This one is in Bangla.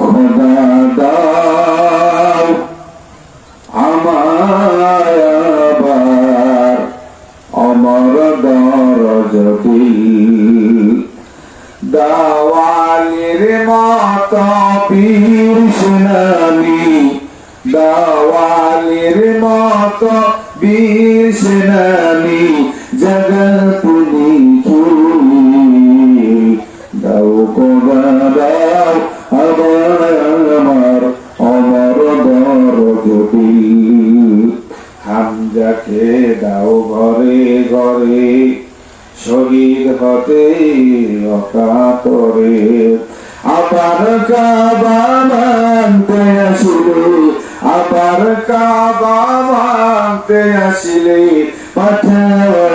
খোদা দাও আমায় আবার অমর দরজটি দাওয়ালির মত বীর সেনানি দাওয়ালির মত বীর সেনানি জগৎপুনি দাও খোদা দাও আমার অমর দরজটি হামজাকে দাও ঘরে ঘরে শহীদ হতে অকাতরে আবার কাবা মানতে আসিলে আবার কাবা মানতে আসিলে পাঠাও